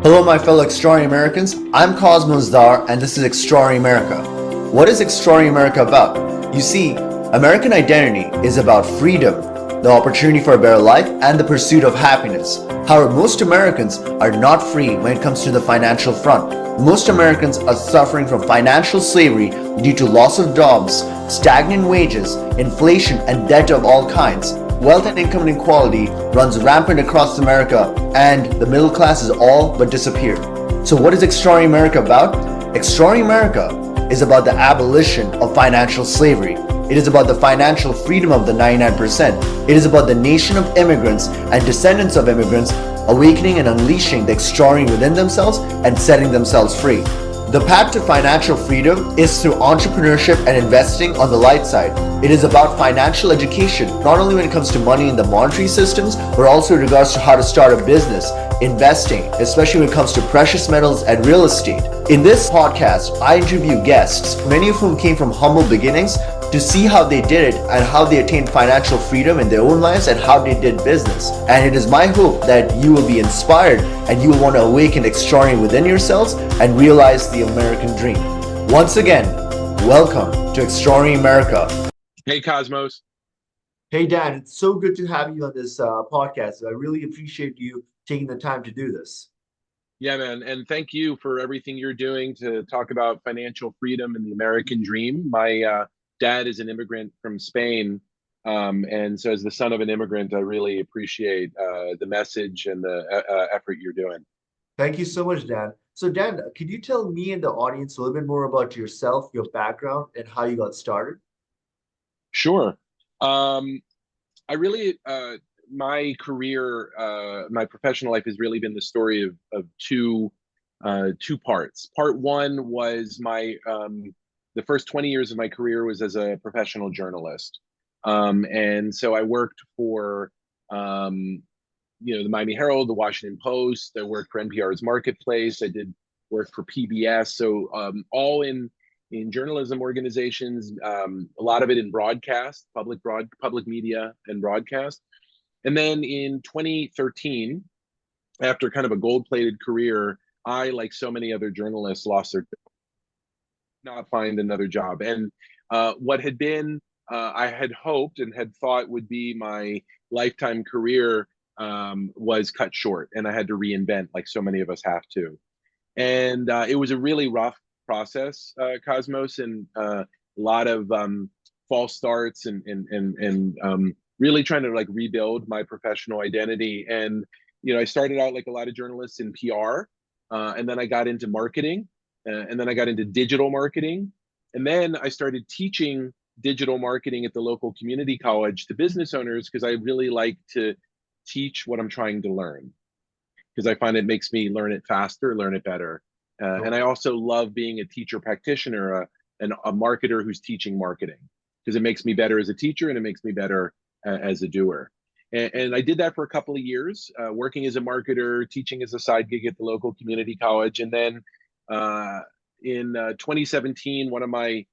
Hello, my fellow Extraordinary Americans. I'm Cosmos Dar, and this is Extraordinary America. What is Extraordinary America about? You see, American identity is about freedom, the opportunity for a better life, and the pursuit of happiness. However, most Americans are not free when it comes to the financial front. Most Americans are suffering from financial slavery due to loss of jobs, stagnant wages, inflation, and debt of all kinds. Wealth and income inequality runs rampant across America, and the middle class is all but disappeared. So what is Extraordinary America about? Extraordinary America is about the abolition of financial slavery. It is about the financial freedom of the 99%. It is about the nation of immigrants and descendants of immigrants awakening and unleashing the extraordinary within themselves and setting themselves free. The path to financial freedom is through entrepreneurship and investing on the light side. It is about financial education, not only when it comes to money in the monetary systems, but also in regards to how to start a business, investing, especially when it comes to precious metals and real estate. In this podcast, I interview guests, many of whom came from humble beginnings, to see how they did it and how they attained financial freedom in their own lives and how they did business. And it is my hope that you will be inspired and you will want to awaken extraordinary within yourselves and realize the American dream. Once again, welcome to Extraordinary America. Hey, Cosmos. Hey, Dan, it's so good to have you on this podcast. I really appreciate you taking the time to do this. Yeah, man. And thank you for everything you're doing to talk about financial freedom and the American dream. My dad is an immigrant from Spain. And so as the son of an immigrant, I really appreciate the message and the effort you're doing. Thank you so much, Dan. So, Dan, could you tell me and the audience a little bit more about yourself, your background, and how you got started? Sure. Um, I really, my career, my professional life has really been the story of two parts. Part one was the first 20 years of my career was as a professional journalist. And so I worked for, the Miami Herald, the Washington Post. I worked for NPR's Marketplace. I did work for PBS. So all in journalism organizations, a lot of it in broadcast, public media and broadcast. And then in 2013, after kind of a gold-plated career, I, like so many other journalists, lost their not find another job. And what had been I had hoped and had thought would be my lifetime career was cut short, and I had to reinvent, like so many of us have to. And it was a really rough process, Cosmos, and a lot of false starts and really trying to like rebuild my professional identity. And I started out like a lot of journalists in PR, and then I got into marketing, and then I got into digital marketing, and then I started teaching digital marketing at the local community college to business owners because I really like to teach what I'm trying to learn because I find it makes me learn it faster, learn it better. And I also love being a teacher practitioner, a marketer who's teaching marketing because it makes me better as a teacher and it makes me better as a doer. And I did that for a couple of years, working as a marketer, teaching as a side gig at the local community college. And then in 2017, one of my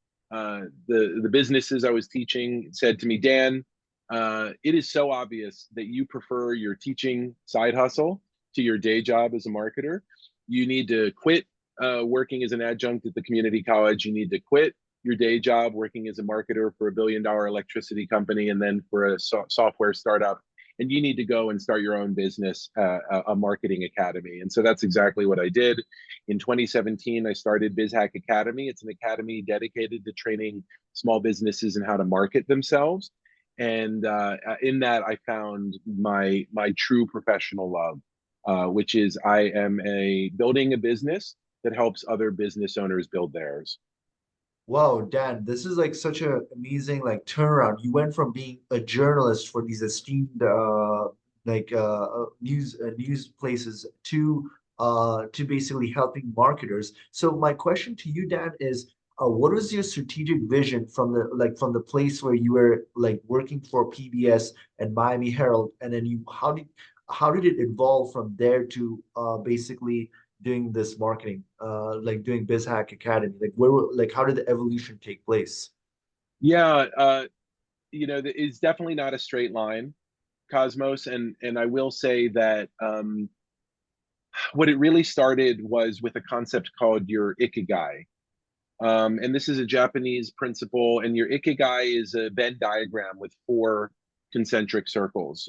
the businesses I was teaching said to me, Dan, it is so obvious that you prefer your teaching side hustle to your day job as a marketer. You need to quit working as an adjunct at the community college. You need to quit your day job working as a marketer for $1 billion electricity company and then for a software startup. And you need to go and start your own business, a marketing academy. And so that's exactly what I did. In 2017, I started BizHack Academy. It's an academy dedicated to training small businesses in how to market themselves. And in that, I found my true professional love, which is I am building a business that helps other business owners build theirs. Wow, Dan, this is like such an amazing like turnaround. You went from being a journalist for these esteemed news places to basically helping marketers. So my question to you, Dan, is what was your strategic vision from the place where you were like working for PBS and Miami Herald, and then how did it evolve from there to basically doing this marketing, like doing BizHack Academy? How did the evolution take place? Yeah, it's definitely not a straight line, Cosmos, and I will say that what it really started was with a concept called your ikigai. And this is a Japanese principle, and your ikigai is a Venn diagram with four concentric circles.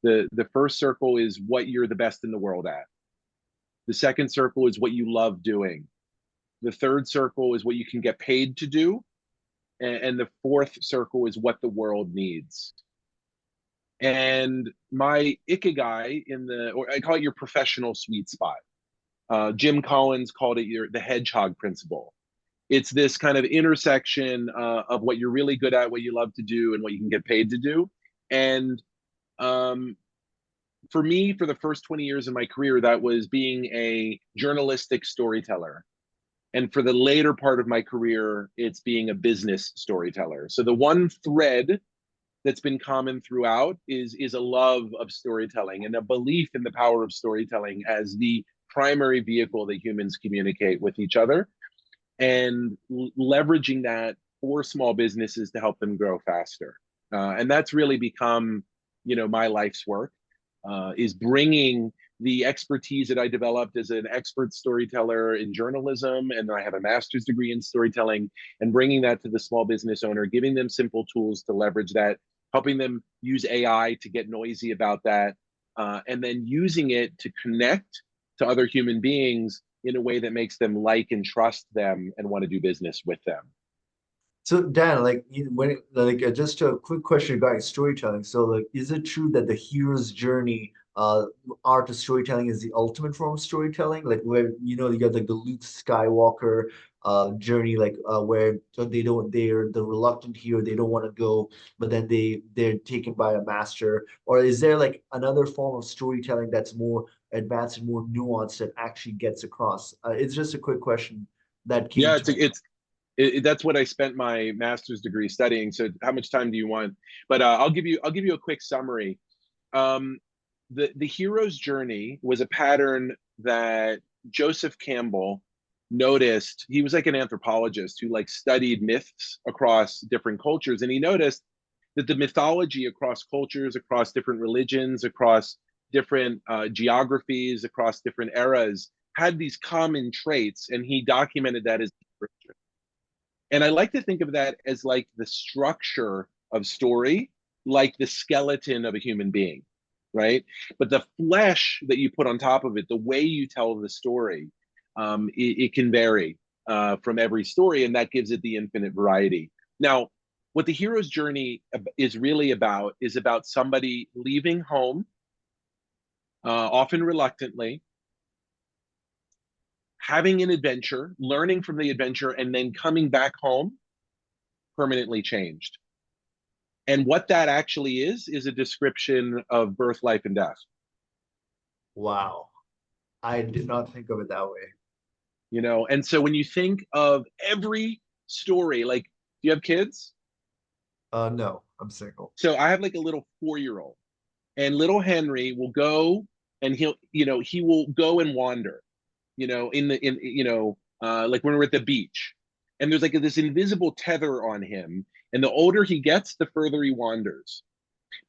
The first circle is what you're the best in the world at. The second circle is what you love doing. The third circle is what you can get paid to do. And the fourth circle is what the world needs. And my ikigai or I call it your professional sweet spot. Jim Collins called it the hedgehog principle. It's this kind of intersection of what you're really good at, what you love to do, and what you can get paid to do. And for me, for the first 20 years of my career, that was being a journalistic storyteller. And for the later part of my career, it's being a business storyteller. So the one thread that's been common throughout is a love of storytelling and a belief in the power of storytelling as the primary vehicle that humans communicate with each other, and leveraging that for small businesses to help them grow faster. And that's really become, my life's work, is bringing the expertise that I developed as an expert storyteller in journalism, and I have a master's degree in storytelling, and bringing that to the small business owner, giving them simple tools to leverage that, helping them use AI to get noisy about that, and then using it to connect to other human beings in a way that makes them like and trust them and want to do business with them. So Dan, just a quick question regarding storytelling. So is it true that the hero's journey, art of storytelling, is the ultimate form of storytelling? Like where you got like the Luke Skywalker journey, where they're the reluctant hero, they don't want to go, but then they're taken by a master. Or is there like another form of storytelling that's more advanced and more nuanced that actually gets across? It's just a quick question that came Yeah, to me. that's what I spent my master's degree studying. So how much time do you want? But I'll give you a quick summary. Um, the hero's journey was a pattern that Joseph Campbell noticed. He was like an anthropologist who like studied myths across different cultures, and he noticed that the mythology across cultures, across different religions, across different geographies, across different eras had these common traits, and he documented that as scripture. And I like to think of that as like the structure of story, like the skeleton of a human being, right? But the flesh that you put on top of it, the way you tell the story, it can vary from every story, and that gives it the infinite variety. Now, what the hero's journey is really about is about somebody leaving home, often reluctantly, having an adventure, learning from the adventure, and then coming back home permanently changed. And what that actually is a description of birth, life, and death. Wow. I did not think of it that way. And so when you think of every story, like, do you have kids? No, I'm single. So I have like a little 4-year-old, and little Henry will go, and he will go and wander, like when we're at the beach, and there's like this invisible tether on him, and the older he gets, the further he wanders.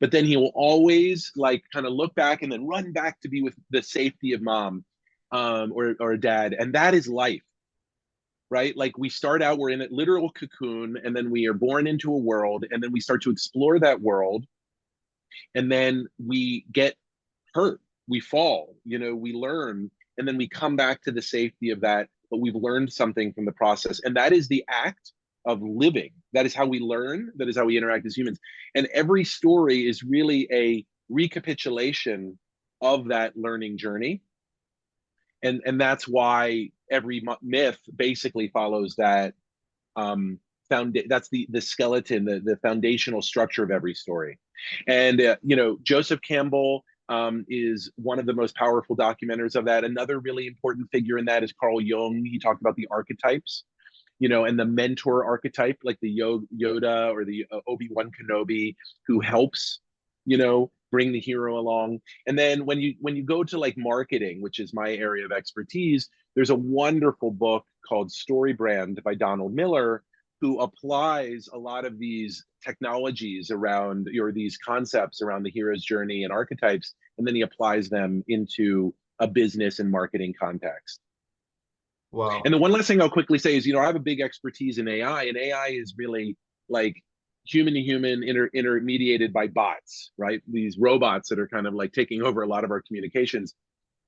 But then he will always like kind of look back and then run back to be with the safety of mom, or dad, and that is life, right? Like we start out, we're in a literal cocoon, and then we are born into a world, and then we start to explore that world, and then we get hurt, we fall, we learn, and then we come back to the safety of that, but we've learned something from the process, and that is the act of living. That is how we learn, that is how we interact as humans. And every story is really a recapitulation of that learning journey, and that's why every myth basically follows that. That's the skeleton, the foundational structure of every story. And Joseph Campbell is one of the most powerful documenters of that. Another really important figure in that is Carl Jung. He talked about the archetypes, and the mentor archetype, like the Yoda or the Obi-Wan Kenobi, who helps, bring the hero along. And then when you go to like marketing, which is my area of expertise, there's a wonderful book called Story Brand by Donald Miller, who applies a lot of these technologies around, or these concepts around the hero's journey and archetypes, and then he applies them into a business and marketing context. And Wow. the one last thing I'll quickly say is, I have a big expertise in AI, and AI is really like human to human intermediated by bots, right? These robots that are kind of like taking over a lot of our communications.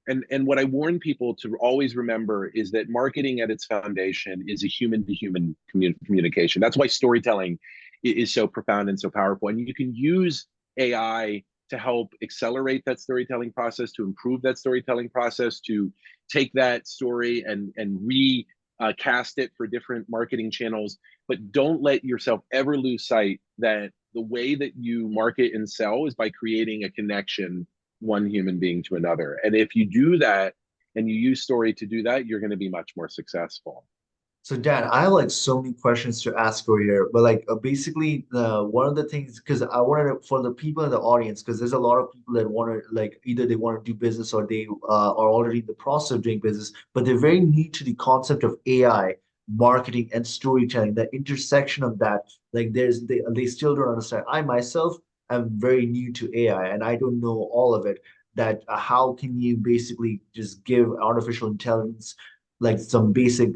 And what I warn people to always remember is that marketing at its foundation is a human to human communication. That's why storytelling is so profound and so powerful. And you can use AI to help accelerate that storytelling process, to improve that storytelling process, to take that story and recast it for different marketing channels. But don't let yourself ever lose sight that the way that you market and sell is by creating a connection, one human being to another. And if you do that and you use story to do that, you're going to be much more successful. So Dan, I have like so many questions to ask over here, but like basically one of the things, because I wanted to, for the people in the audience, because there's a lot of people that want to like either they want to do business or they are already in the process of doing business, but they're very new to the concept of AI, marketing, and storytelling. The intersection of that, like they still don't understand. I myself am very new to AI, and I don't know all of it. That how can you basically just give artificial intelligence like some basic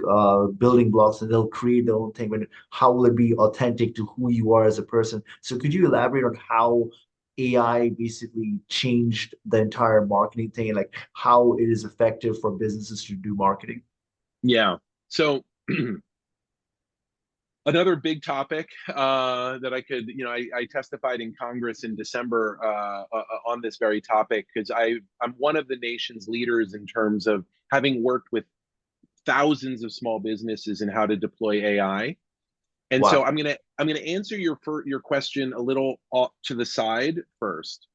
building blocks and they'll create their own thing, but how will it be authentic to who you are as a person? So could you elaborate on how AI basically changed the entire marketing thing and like how it is effective for businesses to do marketing? Yeah. So another big topic that I could, I testified in Congress in December on this very topic because I'm one of the nation's leaders in terms of having worked with thousands of small businesses and how to deploy AI. And so Wow. I'm gonna answer your question a little off to the side first.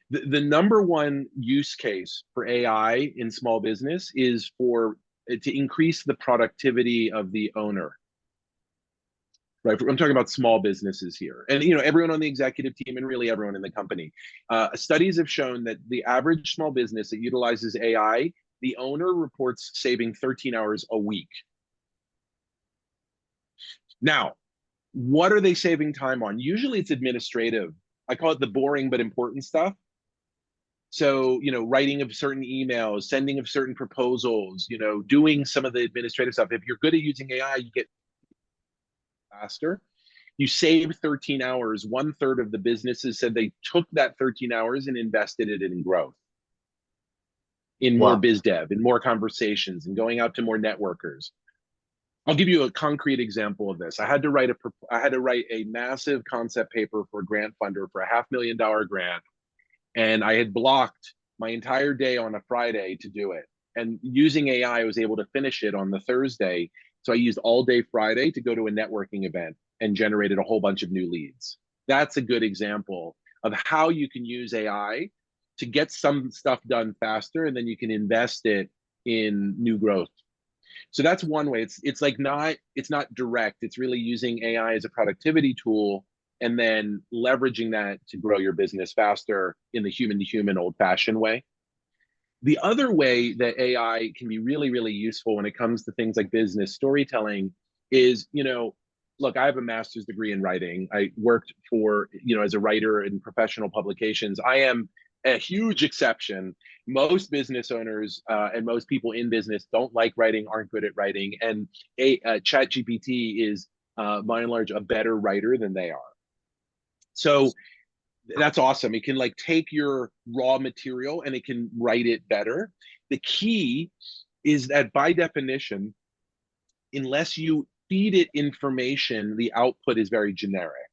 The number one use case for AI in small business is for to increase the productivity of the owner. Right, I'm talking about small businesses here, and everyone on the executive team and really everyone in the company. Studies have shown that the average small business that utilizes AI, the owner reports saving 13 hours a week. Now, what are they saving time on? Usually it's administrative. I call it the boring but important stuff. So, writing of certain emails, sending of certain proposals, doing some of the administrative stuff. If you're good at using AI, you get faster. You save 13 hours. 1/3 of the businesses said they took that 13 hours and invested it in growth, in more Wow. biz dev, in more conversations, and going out to more networkers. I'll give you a concrete example of this. I had to write a massive concept paper for a grant funder for a $500,000 grant, and I had blocked my entire day on a Friday to do it. And using AI, I was able to finish it on the Thursday. So I used all day Friday to go to a networking event and generated a whole bunch of new leads. That's a good example of how you can use AI to get some stuff done faster, and then you can invest it in new growth. So that's one way. It's not direct. It's really using AI as a productivity tool and then leveraging that to grow your business faster in the human to human old fashioned way. The other way that AI can be really, really useful when it comes to things like business storytelling is, look, I have a master's degree in writing. I worked for, as a writer in professional publications. I am a huge exception. Most business owners and most people in business don't like writing, aren't good at writing. And ChatGPT is, by and large, a better writer than they are. So that's awesome. It can like take your raw material and it can write it better. The key is that by definition, unless you feed it information, the output is very generic,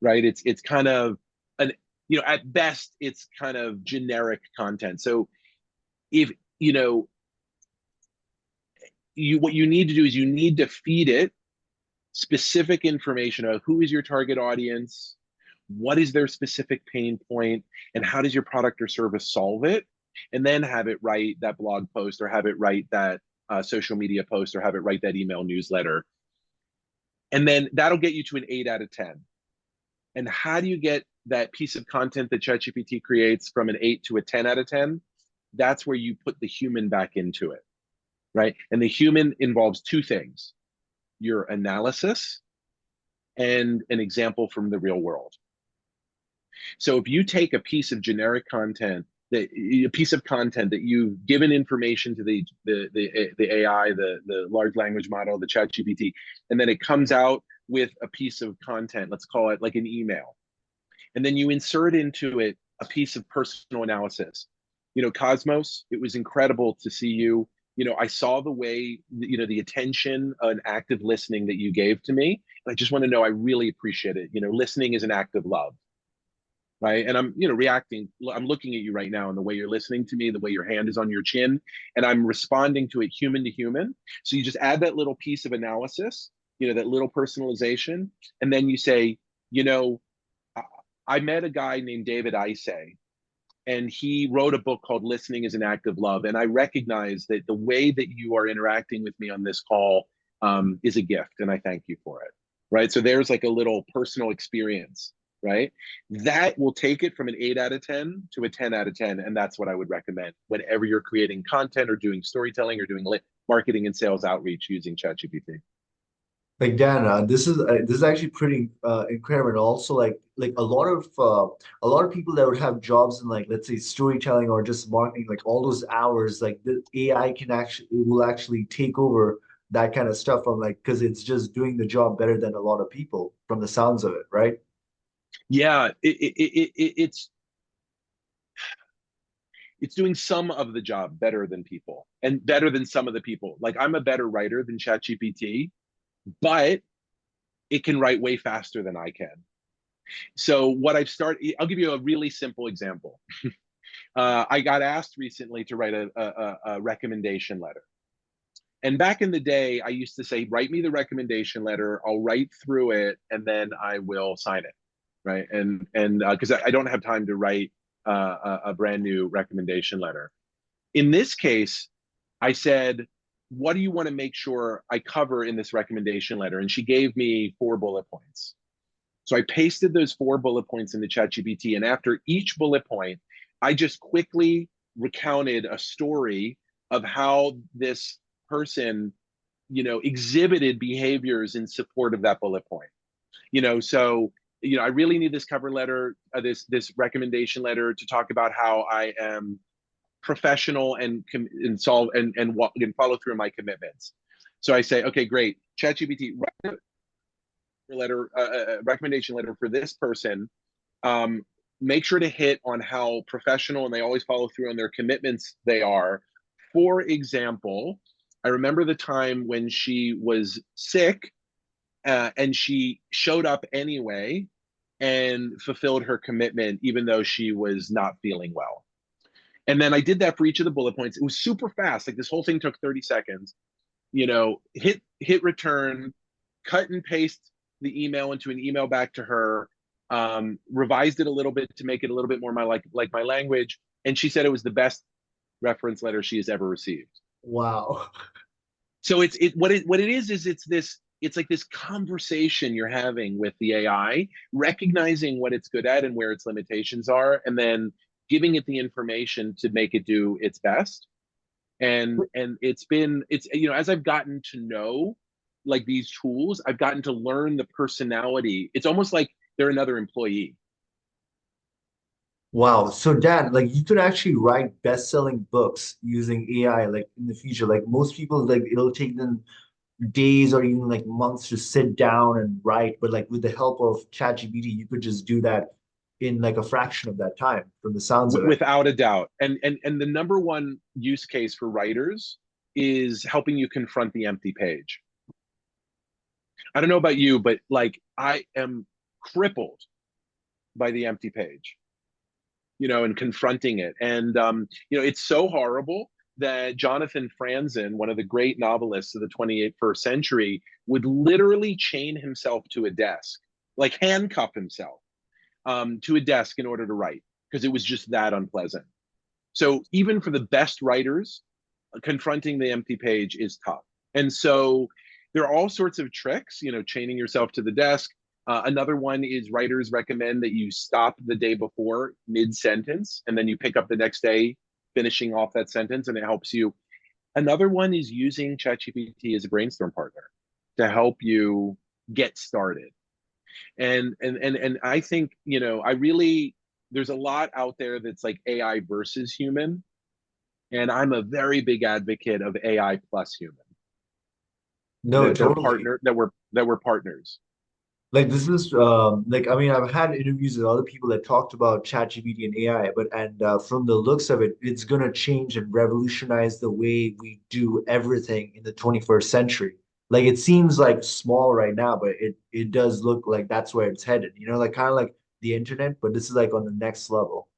right? It's kind of an, at best, it's kind of generic content. So if, what you need to do is you need to feed it specific information of who is your target audience, what is their specific pain point, and how does your product or service solve it, and then have it write that blog post or have it write that social media post or have it write that email newsletter. And then that'll get you to an 8 out of 10. And how do you get that piece of content that ChatGPT creates from an 8 to a 10 out of 10? That's where you put the human back into it, right? And the human involves two things: your analysis and an example from the real world. So if you take a piece of generic content a piece of content that you've given information to the AI, the large language model, the chat GPT, and then it comes out with a piece of content, let's call it like an email. And then you insert into it a piece of personal analysis. Cosmos, it was incredible to see you. I saw the way, the attention and active listening that you gave to me. And I just want to know, I really appreciate it. Listening is an act of love. Right. And I'm, reacting. I'm looking at you right now and the way you're listening to me, the way your hand is on your chin, and I'm responding to it human to human. So you just add that little piece of analysis, that little personalization. And then you say, I met a guy named David Isay, and he wrote a book called Listening is an Act of Love. And I recognize that the way that you are interacting with me on this call is a gift. And I thank you for it. Right. So there's like a little personal experience. Right. That will take it from an 8 out of 10 to a 10 out of 10. And that's what I would recommend whenever you're creating content or doing storytelling or doing marketing and sales outreach using ChatGPT. Like Dan, this is actually pretty incredible. And also, like a lot of people that would have jobs in, like, let's say storytelling or just marketing, like all those hours, like the AI will actually take over that kind of stuff from, like, because it's just doing the job better than a lot of people from the sounds of it, right? Yeah, it's doing some of the job better than people and better than some of the people. Like, I'm a better writer than ChatGPT, but it can write way faster than I can. So what I've started, I'll give you a really simple example. I got asked recently to write a recommendation letter. And back in the day, I used to say, write me the recommendation letter, I'll write through it, and then I will sign it. Right. And because I don't have time to write a brand new recommendation letter. In this case, I said, what do you want to make sure I cover in this recommendation letter? And she gave me 4 bullet points. So I pasted those 4 bullet points in the ChatGPT. And after each bullet point, I just quickly recounted a story of how this person, exhibited behaviors in support of that bullet point. So I really need this cover letter, this recommendation letter to talk about how I am professional and solve and follow through on my commitments. So I say, okay, great, ChatGPT, write a letter, recommendation letter for this person. Make sure to hit on how professional and they always follow through on their commitments they are. For example, I remember the time when she was sick and she showed up anyway and fulfilled her commitment, even though she was not feeling well. And then I did that for each of the bullet points. It was super fast. Like, this whole thing took 30 seconds. Hit return, cut and paste the email into an email back to her, revised it a little bit to make it a little bit more like my language. And she said it was the best reference letter she has ever received. Wow. So what it is it's like this conversation you're having with the AI, recognizing what it's good at and where its limitations are, and then giving it the information to make it do its best. And it's as I've gotten to know, like, these tools, I've gotten to learn the personality. It's almost like they're another employee. Wow. So Dan, like, you could actually write best-selling books using AI, like, in the future. Like, most people, like, it'll take them days or even like months to sit down and write, but like with the help of ChatGPT, you could just do that in like a fraction of that time from the sounds of it. Without a doubt. And the number one use case for writers is helping you confront the empty page. I don't know about you, but like, I am crippled by the empty page, and confronting it. And it's so horrible that Jonathan Franzen, one of the great novelists of the 21st century, would literally chain himself to a desk, like handcuff himself to a desk in order to write, because it was just that unpleasant. So even for the best writers, confronting the empty page is tough. And so there are all sorts of tricks, chaining yourself to the desk. Another one is writers recommend that you stop the day before mid-sentence, and then you pick up the next day, finishing off that sentence, and it helps you. Another one is using ChatGPT as a brainstorm partner to help you get started. And I think, I really there's a lot out there that's like AI versus human, and I'm a very big advocate of AI plus human. No, They're totally. partner that we're partners. Like this is like I mean I've had interviews with other people that talked about ChatGPT and AI, but and from the looks of it, it's gonna change and revolutionize the way we do everything in the 21st century. Like it seems like small right now, but it does look like that's where it's headed. You know, like kind of like the internet, but this is like on the next level.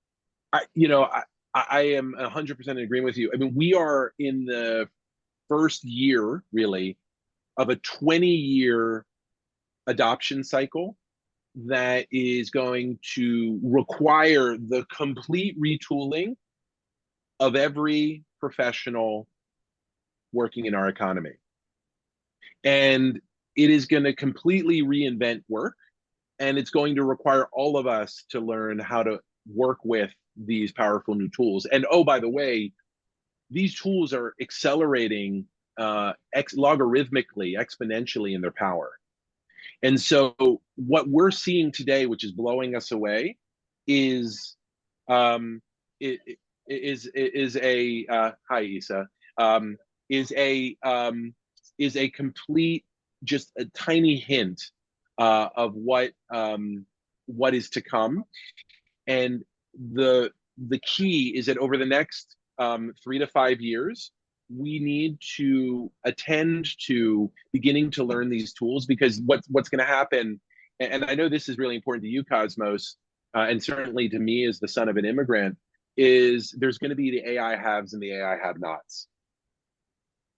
I am 100% in agreement with you. I mean, we are in the first year, really, of a 20-year adoption cycle that is going to require the complete retooling of every professional working in our economy. And it is going to completely reinvent work, and it's going to require all of us to learn how to work with these powerful new tools. And oh, by the way, these tools are accelerating logarithmically, exponentially in their power. And so what we're seeing today, which is blowing us away, is um, it, is a hi Isa is a complete, just a tiny hint of what is to come. And the key is that over the next 3 to 5 years, we need to attend to beginning to learn these tools, because what's going to happen, and I know this is really important to you, Cosmos, and certainly to me as the son of an immigrant, is there's going to be the AI haves and the AI have-nots.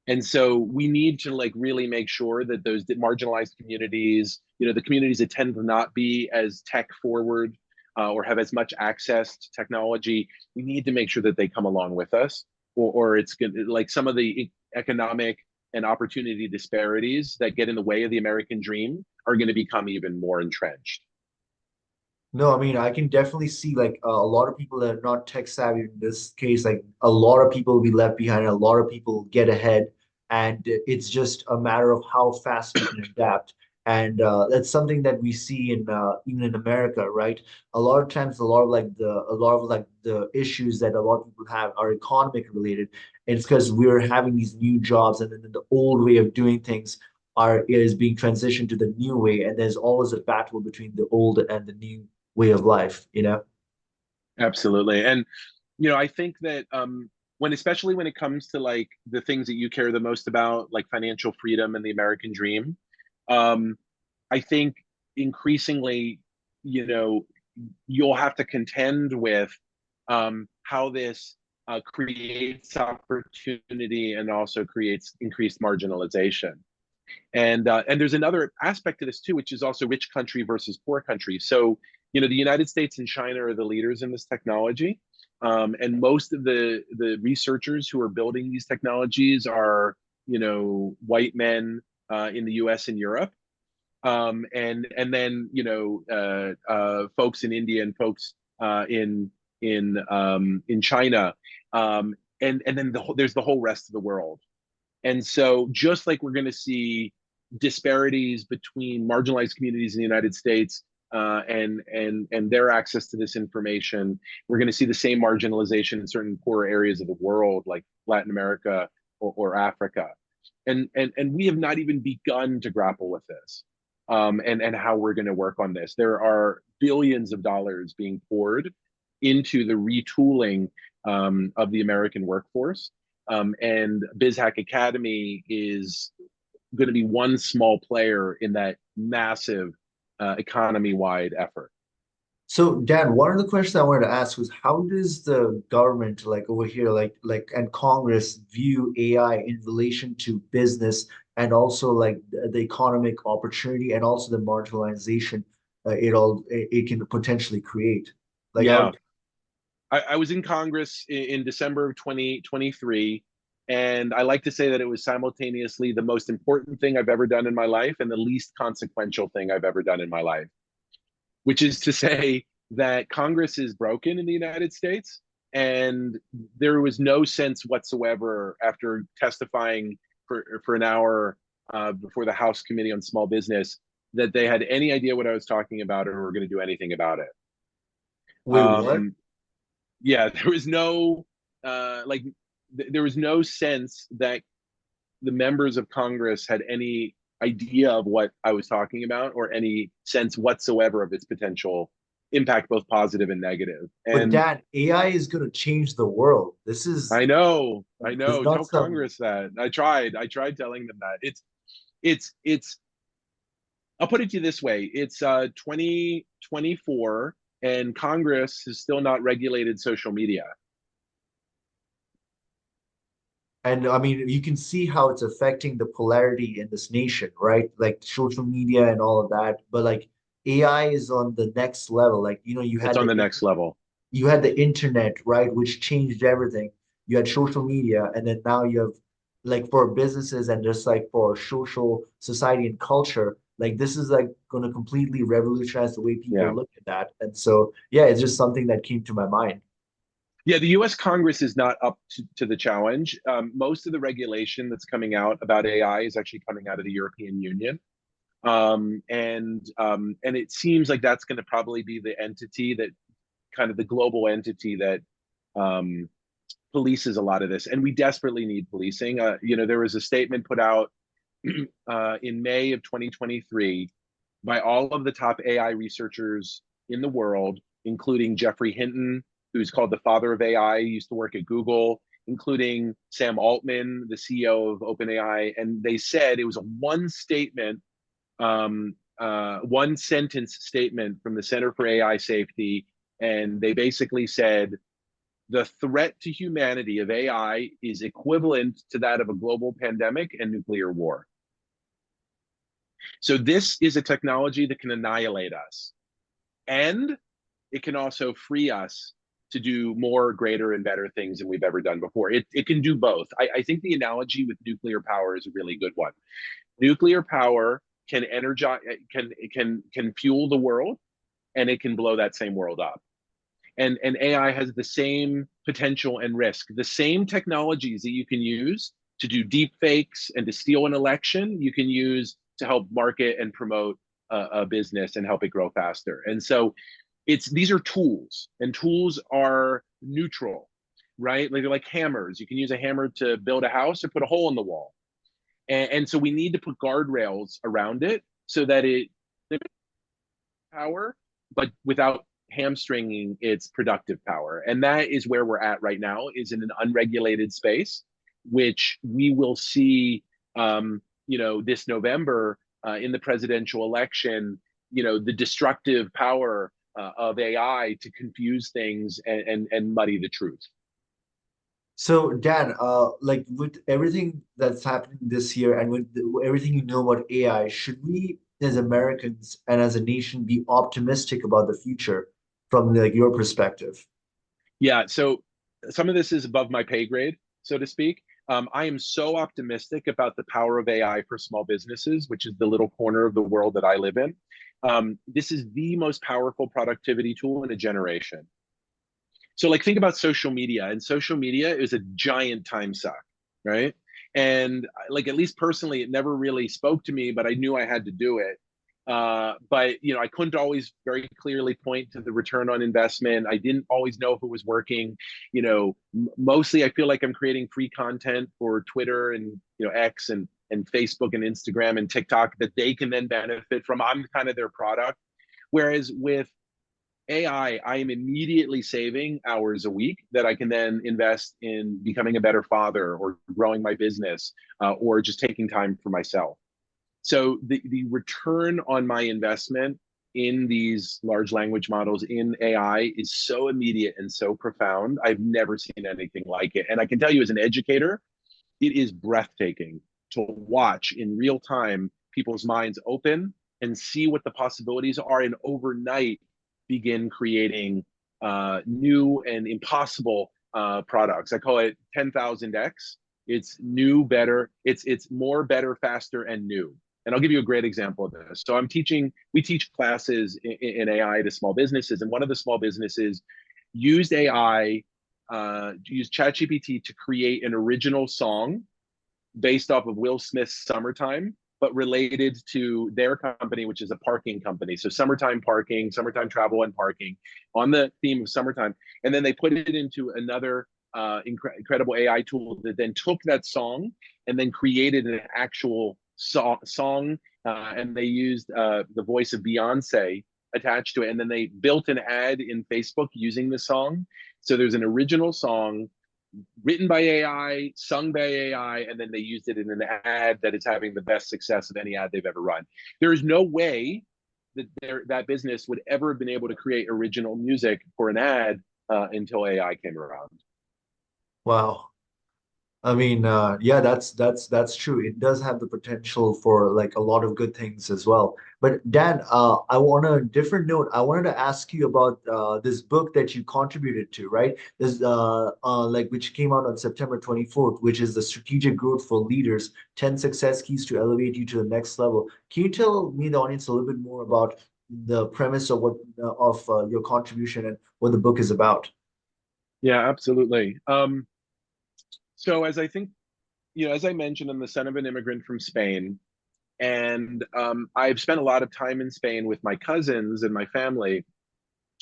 And so we need to like really make sure that those marginalized communities, the communities that tend to not be as tech forward or have as much access to technology, we need to make sure that they come along with us, or it's going to, like, some of the economic and opportunity disparities that get in the way of the American dream are going to become even more entrenched. No, I mean, I can definitely see like a lot of people that are not tech savvy in this case, like a lot of people will be left behind, a lot of people get ahead, and it's just a matter of how fast we can adapt. And that's something that we see in even in America, right? A lot of times, a lot of like the issues that a lot of people have are economic related. It's because we're having these new jobs, and then the old way of doing things are is being transitioned to the new way, and there's always a battle between the old and the new way of life, you know? Absolutely. And I think that especially when it comes to like the things that you care the most about, like financial freedom and the American dream, um, I think increasingly, you'll have to contend with how this creates opportunity and also creates increased marginalization. And there's another aspect to this too, which is also rich country versus poor country. So, the United States and China are the leaders in this technology, and most of the researchers who are building these technologies are, white men in the U.S. and Europe, and then folks in India and folks in China, and then there's the whole rest of the world. And so just like we're going to see disparities between marginalized communities in the United States and their access to this information, we're going to see the same marginalization in certain poor areas of the world, like Latin America or Africa. And we have not even begun to grapple with this, and how we're going to work on this. There are billions of dollars being poured into the retooling of the American workforce. And BizHack Academy is going to be one small player in that massive economy-wide effort. So Dan, one of the questions I wanted to ask was how does the government like over here, and Congress view AI in relation to business and also like the economic opportunity and also the marginalization it can potentially create? Like Yeah, how I was in Congress in December of 2023, and I like to say that it was simultaneously the most important thing I've ever done in my life and the least consequential thing I've ever done in my life, which is to say that Congress is broken in the United States. And there was no sense whatsoever after testifying for an hour before the House Committee on Small Business that they had any idea what I was talking about or were going to do anything about it. Wait, what? Yeah, there was no there was no sense that the members of Congress had any idea of what I was talking about or any sense whatsoever of its potential impact, both positive and negative. But And Dan, AI is going to change the world. This is I it's know. not Tell some. Congress that. I tried telling them that. It's. I'll put it to you this way: it's 2024, and Congress has still not regulated social media. And I mean, you can see how it's affecting the polarity in this nation, right? Like social media and all of that. But like AI is on the next level. Like, you It's had on the next level. the internet, right, which changed everything. You had social media, and then now you have like for businesses and just like for social society and culture, like this is like going to completely revolutionize the way people Yeah. look at that. And so, yeah, it's just something that came to my mind. Yeah, the US Congress is not up to the challenge. Most of the regulation that's coming out about AI is actually coming out of the European Union. And it seems like that's going to probably be the entity that kind of the global entity that um, polices a lot of this. And we desperately need policing. There was a statement put out in May of 2023 by all of the top AI researchers in the world, including Jeffrey Hinton, who's called the father of AI, he used to work at Google, including Sam Altman, the CEO of OpenAI. And they said it was a one sentence statement from the Center for AI Safety. And they basically said, the threat to humanity of AI is equivalent to that of a global pandemic and nuclear war. So this is a technology that can annihilate us. And it can also free us to do more, greater, and better things than we've ever done before. It can do both. I think the analogy with nuclear power is a really good one. Nuclear power can energize, can fuel the world, and it can blow that same world up. And AI has the same potential and risk. The same technologies that you can use to do deep fakes and to steal an election, you can use to help market and promote a business and help it grow faster. And so these are tools, and tools are neutral, right? Like they're like hammers. You can use a hammer to build a house or put a hole in the wall. And so we need to put guardrails around it so that it power, but without hamstringing its productive power. And that is where we're at right now, is in an unregulated space, which we will see, this November in the presidential election, the destructive power of AI to confuse things and muddy the truth. So Dan, like with everything that's happening this year and with everything you know about AI, should we as Americans and as a nation be optimistic about the future from like your perspective? Yeah, so some of this is above my pay grade, so to speak. I am so optimistic about the power of AI for small businesses, which is the little corner of the world that I live in. This is the most powerful productivity tool in a generation. So, like, think about social media, and social media is a giant time suck, right? And like, at least personally, it never really spoke to me, but I knew I had to do it. But I couldn't always very clearly point to the return on investment. I didn't always know if it was working. Mostly I feel like I'm creating free content for Twitter and X and Facebook and Instagram and TikTok that they can then benefit from. I'm kind of their product. Whereas with AI, I am immediately saving hours a week that I can then invest in becoming a better father or growing my business or just taking time for myself. So the return on my investment in these large language models in AI is so immediate and so profound. I've never seen anything like it. And I can tell you as an educator, it is breathtaking to watch in real time people's minds open and see what the possibilities are, and overnight begin creating new and impossible products. I call it 10,000x. It's new, better. It's more, better, faster, and new. And I'll give you a great example of this. So we teach classes in AI to small businesses, and one of the small businesses used AI, used ChatGPT to create an original song based off of Will Smith's "Summertime," but related to their company, which is a parking company. So summertime parking, summertime travel and parking, on the theme of summertime. And then they put it into another incredible AI tool that then took that song and then created an actual song. And they used the voice of Beyonce attached to it. And then they built an ad in Facebook using the song. So there's an original song written by AI, sung by AI, and then they used it in an ad that is having the best success of any ad they've ever run. There is no way that that business would ever have been able to create original music for an ad until AI came around. Wow. I mean, yeah, that's true. It does have the potential for like a lot of good things as well. But Dan, I on a different note, I wanted to ask you about this book that you contributed to, right? This like which came out on September 24th, which is the Strategic Growth for Leaders, 10 Success Keys to Elevate You to the Next Level. Can you tell me, the audience, a little bit more about the premise of what of your contribution and what the book is about? Yeah, absolutely. So as I think, as I mentioned, I'm the son of an immigrant from Spain, and I've spent a lot of time in Spain with my cousins and my family,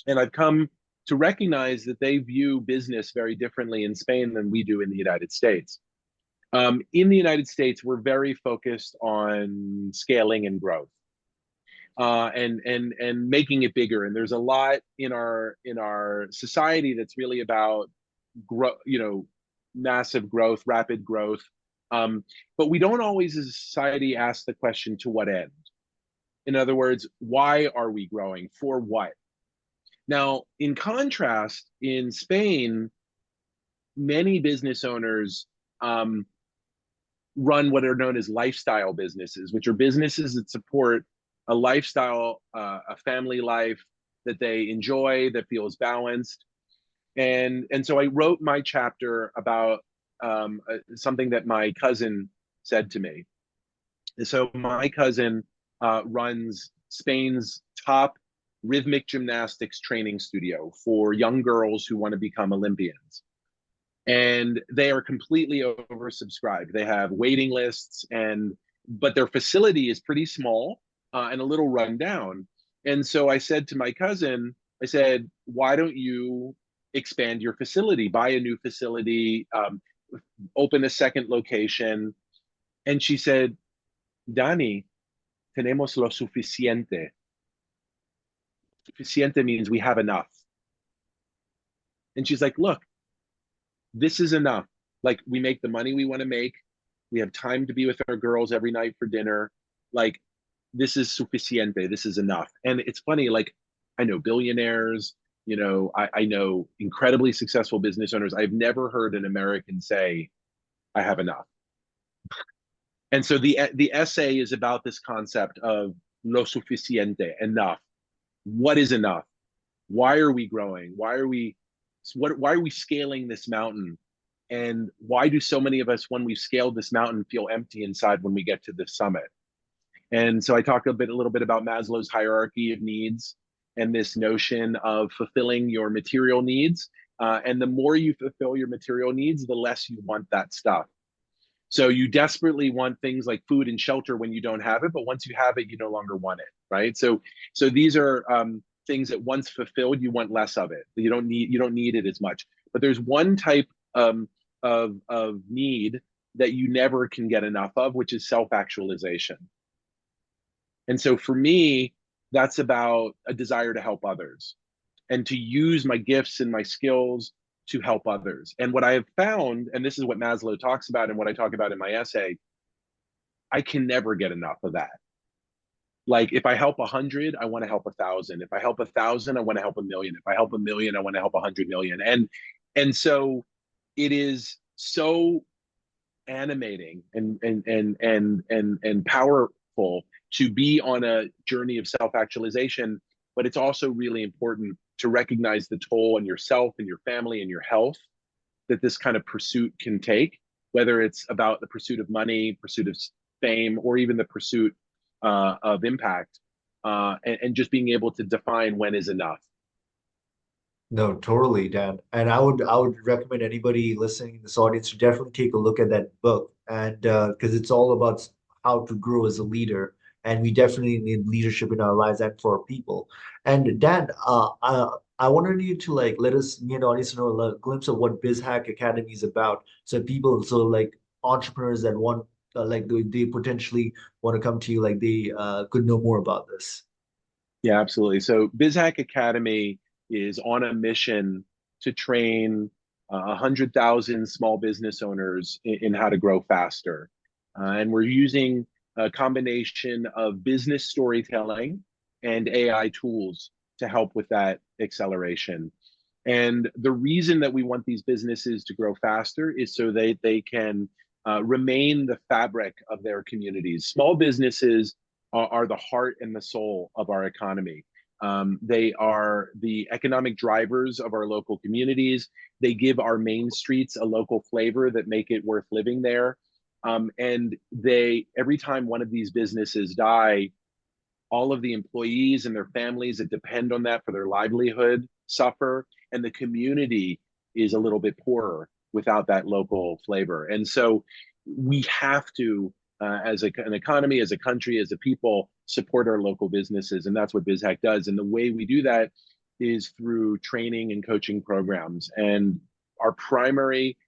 and I've come to recognize that they view business very differently in Spain than we do in the United States. In the United States, we're very focused on scaling and growth, and making it bigger. And there's a lot in our society that's really about massive growth, rapid growth. But we don't always, as a society, ask the question, to what end? In other words, why are we growing? For what? Now, in contrast, in Spain, many business owners run what are known as lifestyle businesses, which are businesses that support a lifestyle, a family life that they enjoy, that feels balanced. And so I wrote my chapter about something that my cousin said to me. So my cousin runs Spain's top rhythmic gymnastics training studio for young girls who want to become Olympians. And they are completely oversubscribed. They have waiting lists, but their facility is pretty small and a little run down. And so I said to my cousin, I said, why don't you expand your facility, buy a new facility, open a second location? And she said, Dani, tenemos lo suficiente. Suficiente means we have enough. And she's like, look, this is enough. Like, we make the money we want to make. We have time to be with our girls every night for dinner. Like, this is suficiente. This is enough. And it's funny, like, I know billionaires, I know incredibly successful business owners. I've never heard an American say, I have enough. And so the essay is about this concept of lo suficiente, enough. What is enough? Why are we growing? Why are we scaling this mountain? And why do so many of us, when we've scaled this mountain, feel empty inside when we get to the summit? And so I talk a little bit about Maslow's hierarchy of needs and this notion of fulfilling your material needs. And the more you fulfill your material needs, the less you want that stuff. So you desperately want things like food and shelter when you don't have it, but once you have it, you no longer want it, right? So these are things that once fulfilled, you want less of it. You don't need it as much. But there's one type of need that you never can get enough of, which is self-actualization. And so for me, that's about a desire to help others and to use my gifts and my skills to help others. And what I have found, and this is what Maslow talks about and what I talk about in my essay, I can never get enough of that. Like, if I help 100, I want to help 1,000. If I help 1,000, I want to help 1,000,000. If I help 1,000,000, I want to help 100 million. And so it is so animating and powerful to be on a journey of self-actualization, but it's also really important to recognize the toll on yourself and your family and your health that this kind of pursuit can take, whether it's about the pursuit of money, pursuit of fame, or even the pursuit of impact, and just being able to define when is enough. No, totally, Dan. And I would recommend anybody listening in this audience to definitely take a look at that book, and because it's all about how to grow as a leader. And we definitely need leadership in our lives and for our people. And Dan, I wanted you to like let us, me and the audience know a glimpse of what BizHack Academy is about. So people, so like entrepreneurs that want, like they potentially want to come to you, like they could know more about this. Yeah, absolutely. So BizHack Academy is on a mission to train 100,000 small business owners in how to grow faster. And we're using a combination of business storytelling and AI tools to help with that acceleration. And the reason that we want these businesses to grow faster is so they can remain the fabric of their communities. Small businesses are the heart and the soul of our economy. They are the economic drivers of our local communities. They give our main streets a local flavor that make it worth living there. And they, every time one of these businesses die, all of the employees and their families that depend on that for their livelihood suffer, and the community is a little bit poorer without that local flavor. And so we have to, as an economy, as a country, as a people, support our local businesses, and that's what BizHack does. And the way we do that is through training and coaching programs. And our primary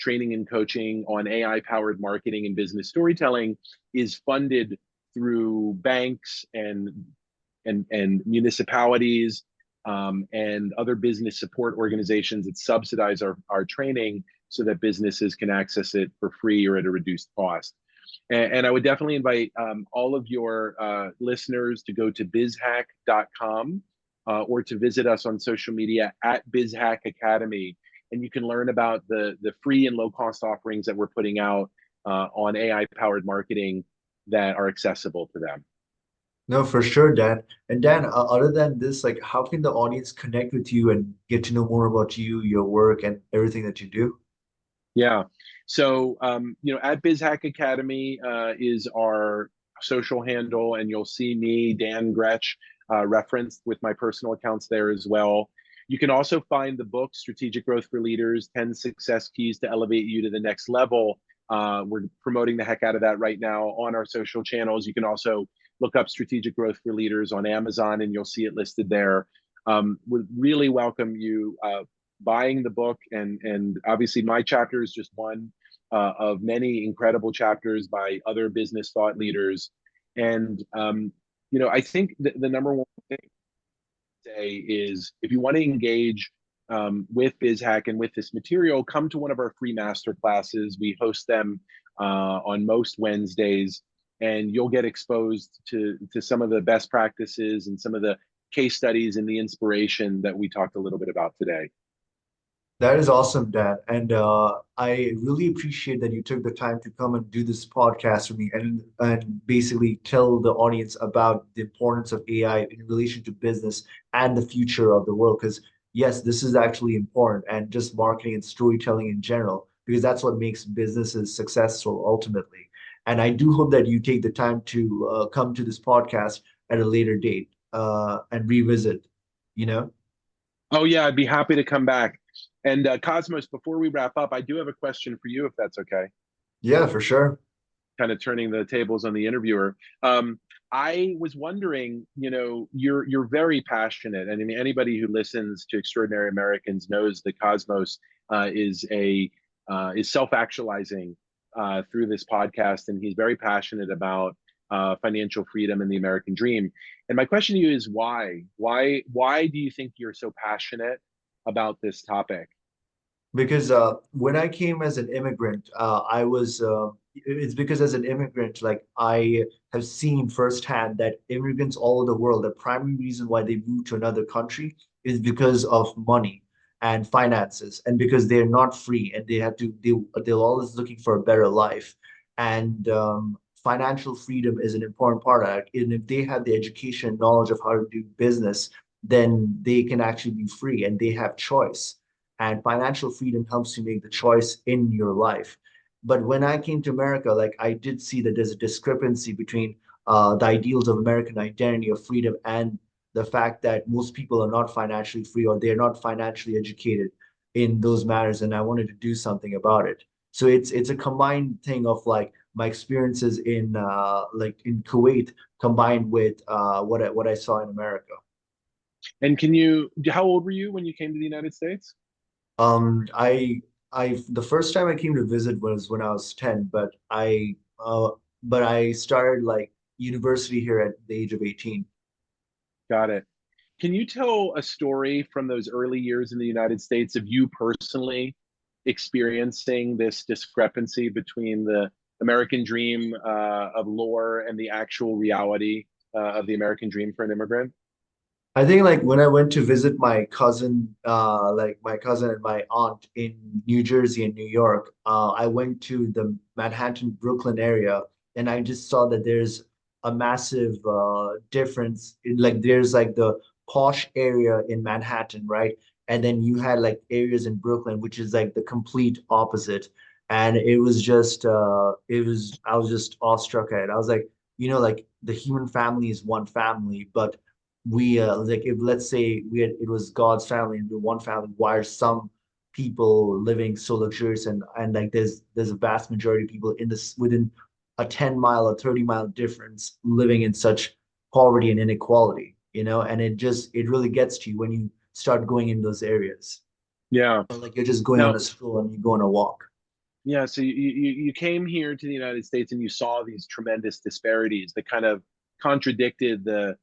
training and coaching on AI-powered marketing and business storytelling is funded through banks and municipalities and other business support organizations that subsidize our training so that businesses can access it for free or at a reduced cost. And I would definitely invite all of your listeners to go to bizhack.com or to visit us on social media at BizHack Academy. And you can learn about the free and low cost offerings that we're putting out on AI powered marketing that are accessible to them. No, for sure, Dan. And Dan, other than this, like, how can the audience connect with you and get to know more about you, your work, and everything that you do? Yeah. So, at BizHack Academy is our social handle, and you'll see me, Dan Grech, referenced with my personal accounts there as well. You can also find the book, Strategic Growth for Leaders, 10 Success Keys to Elevate You to the Next Level. We're promoting the heck out of that right now on our social channels. You can also look up Strategic Growth for Leaders on Amazon, and you'll see it listed there. Would really welcome you buying the book, and obviously my chapter is just one of many incredible chapters by other business thought leaders. And I think the number one thing to say is, if you want to engage with BizHack and with this material, come to one of our free master classes. We host them on most Wednesdays, and you'll get exposed to some of the best practices and some of the case studies and the inspiration that we talked a little bit about today. That is awesome, Dan. And I really appreciate that you took the time to come and do this podcast with me and basically tell the audience about the importance of AI in relation to business and the future of the world. Because yes, this is actually important, and just marketing and storytelling in general, because that's what makes businesses successful ultimately. And I do hope that you take the time to come to this podcast at a later date and revisit, you know? Oh yeah, I'd be happy to come back. And Cosmos, before we wrap up, I do have a question for you, if that's okay. Yeah, for sure. Kind of turning the tables on the interviewer. I was wondering, you're very passionate, and I mean, anybody who listens to Extraordinary Americans knows that Cosmos is self-actualizing through this podcast, and he's very passionate about financial freedom and the American dream. And my question to you is why? Why do you think you're so passionate about this topic? Because when I came as an immigrant, it's because as an immigrant, like I have seen firsthand that immigrants all over the world, the primary reason why they move to another country is because of money and finances, and because they're not free and they're always looking for a better life. And financial freedom is an important part of it. And if they have the education and knowledge of how to do business, then they can actually be free and they have choice, and financial freedom helps you make the choice in your life. But when I came to America, like I did see that there's a discrepancy between the ideals of American identity of freedom and the fact that most people are not financially free, or they're not financially educated in those matters. And I wanted to do something about it. So it's a combined thing of like my experiences in like in Kuwait combined with what I saw in America. And how old were you when you came to the United States? Um, I the first time I came to visit was when I was 10, but I started like university here at the age of 18. Got it. Can you tell a story from those early years in the United States of you personally experiencing this discrepancy between the American dream of lore and the actual reality of the American dream for an immigrant? I think like when I went to visit my cousin, like my cousin and my aunt in New Jersey and New York, I went to the Manhattan, Brooklyn area, and I just saw that there's a massive difference. Like there's like the posh area in Manhattan, right? And then you had like areas in Brooklyn, which is like the complete opposite. And it was just, I was just awestruck at it. I was like, like the human family is one family, but we like if let's say it was God's family and we're one family, why are some people living so luxurious and like there's a vast majority of people in this within a 10 mile or 30 mile difference living in such poverty and inequality, and it really gets to you when you start going in those areas. Yeah. Like you're just going on Now, a stroll and you go on a walk. yeah, so you came here to the United States and you saw these tremendous disparities that kind of contradicted the,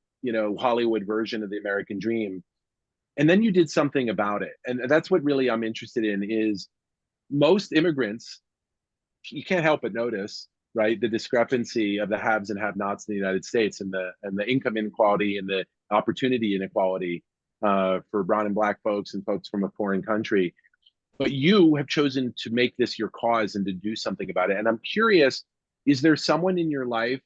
Hollywood version of the American dream. And then you did something about it. And that's what really I'm interested in is most immigrants, you can't help but notice, right, the discrepancy of the haves and have-nots in the United States and the income inequality and the opportunity inequality for brown and black folks and folks from a foreign country. But you have chosen to make this your cause and to do something about it. And I'm curious, is there someone in your life,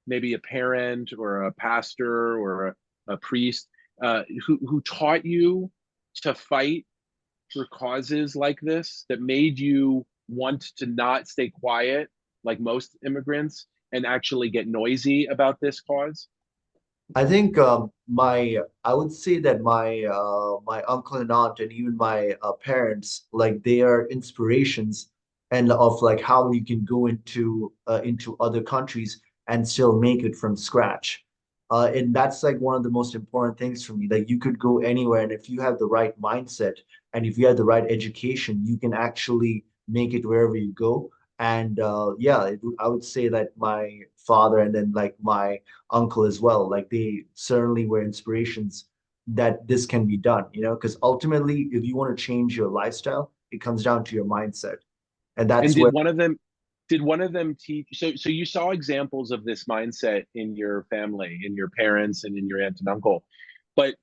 maybe a parent or a pastor or a priest, who taught you to fight for causes like this that made you want to not stay quiet like most immigrants and actually get noisy about this cause? I think I would say that my uncle and aunt and even my parents, like they are inspirations and of like how you can go into other countries and still make it from scratch. And that's like one of the most important things for me. Like you could go anywhere, and if you have the right mindset and if you have the right education, you can actually make it wherever you go. And yeah, I would say that my father and then like my uncle as well. Like they certainly were inspirations that this can be done, because ultimately, if you want to change your lifestyle, it comes down to your mindset. And And that's where did one of them teach, so you saw examples of this mindset in your family, in your parents and in your aunt and uncle, but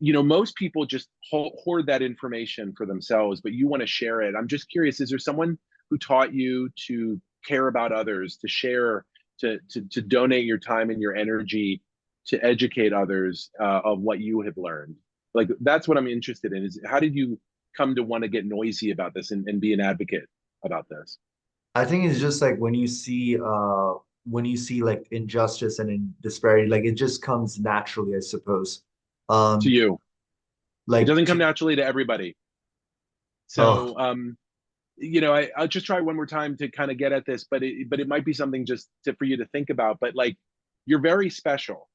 most people just hoard that information for themselves, but you want to share it. I'm just curious, is there someone who taught you to care about others, to share, to donate your time and your energy to educate others of what you have learned? Like, that's what I'm interested in, is how did you come to want to get noisy about this and be an advocate about this? I think it's just like when you see like injustice and in disparity, like it just comes naturally, I suppose. To Um, you, it like doesn't come to naturally to everybody. oh, So I'll just try one more time to kind of get at this, but it might be something just for you to think about. But like, you're very special.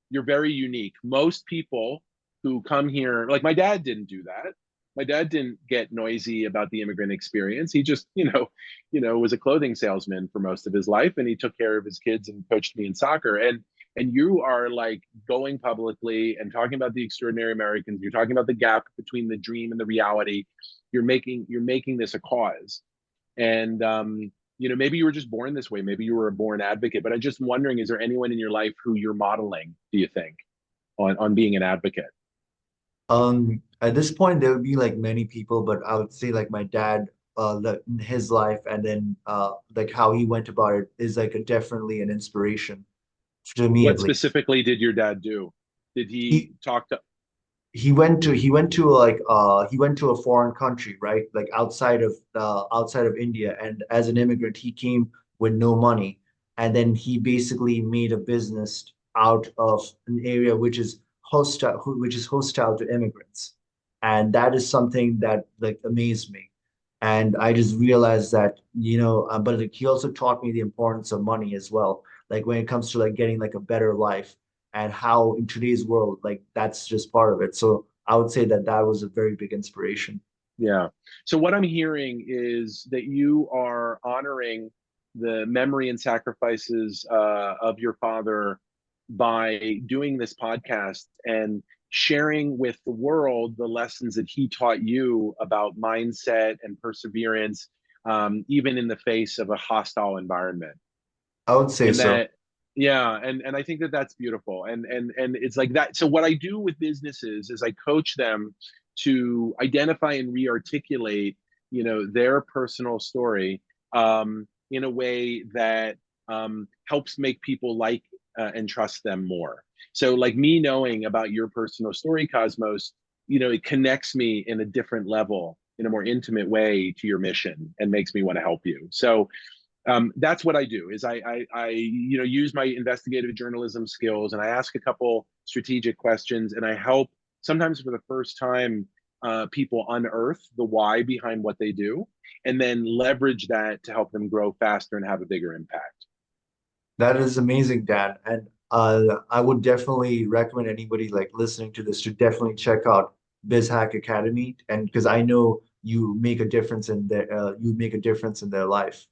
You're very unique. Most people who come here, like my dad didn't do that. My dad didn't get noisy about the immigrant experience. He just, was a clothing salesman for most of his life, and he took care of his kids and coached me in soccer. And you are like going publicly and talking about the extraordinary Americans. You're talking about the gap between the dream and the reality. You're making this a cause. And maybe you were just born this way. Maybe you were a born advocate. But I'm just wondering, is there anyone in your life who you're modeling, do you think, on being an advocate? at this point there would be like many people, but I would say like my dad, his life and then like how he went about it is like definitely an inspiration to me What at least. specifically did your dad do? Did he He talk to? he went to a foreign country, right? Like outside of India, and as an immigrant, he came with no money, and then he basically made a business out of an area which is hostile to immigrants, and that is something that like amazed me. And I just realized that, but like, he also taught me the importance of money as well. Like when it comes to like getting like a better life and how in today's world, like that's just part of it. So I would say that that was a very big inspiration. Yeah. So what I'm hearing is that you are honoring the memory and sacrifices of your father by doing this podcast and sharing with the world the lessons that he taught you about mindset and perseverance, even in the face of a hostile environment. I would say And so. that, yeah, and I think that that's beautiful. And it's like that. So what I do with businesses is I coach them to identify and re-articulate, their personal story, in a way that helps make people like and trust them more. So like me knowing about your personal story, Cosmos, it connects me in a different level, in a more intimate way to your mission, and makes me want to help you. So that's what I do. Is I use my investigative journalism skills, and I ask a couple strategic questions, and I help, sometimes for the first time, people unearth the why behind what they do, and then leverage that to help them grow faster and have a bigger impact. That is amazing, Dan. And I would definitely recommend anybody like listening to this to definitely check out BizHack Academy. And because I know you make a difference in their life.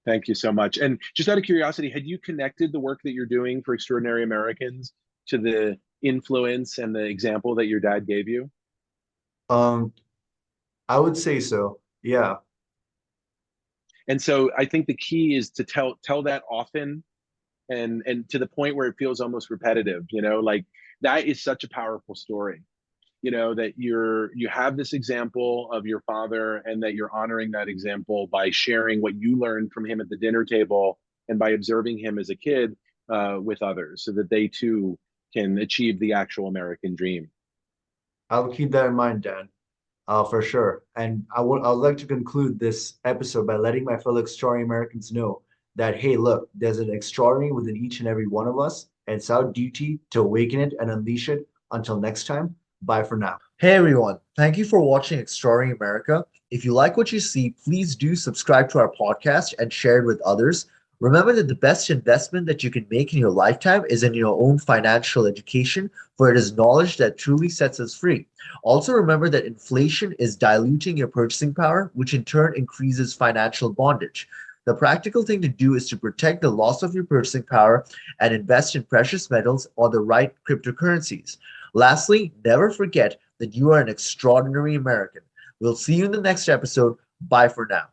Thank you so much. And just out of curiosity, had you connected the work that you're doing for Extraordinary Americans to the influence and the example that your dad gave you? Um, I would say so. Yeah. And so I think the key is to tell that often, and to the point where it feels almost repetitive. Like that is such a powerful story. That you have this example of your father, and that you're honoring that example by sharing what you learned from him at the dinner table, and by observing him as a kid with others, so that they too can achieve the actual American dream. I'll keep that in mind, Dan. For sure. And I would like to conclude this episode by letting my fellow extraordinary Americans know that, hey, look, there's an extraordinary within each and every one of us, and it's our duty to awaken it and unleash it. Until next time, bye for now. Hey everyone, thank you for watching Extraordinary America. If you like what you see, please do subscribe to our podcast and share it with others. Remember that the best investment that you can make in your lifetime is in your own financial education, for it is knowledge that truly sets us free. Also, remember that inflation is diluting your purchasing power, which in turn increases financial bondage. The practical thing to do is to protect the loss of your purchasing power and invest in precious metals or the right cryptocurrencies. Lastly, never forget that you are an extraordinary American. We'll see you in the next episode. Bye for now.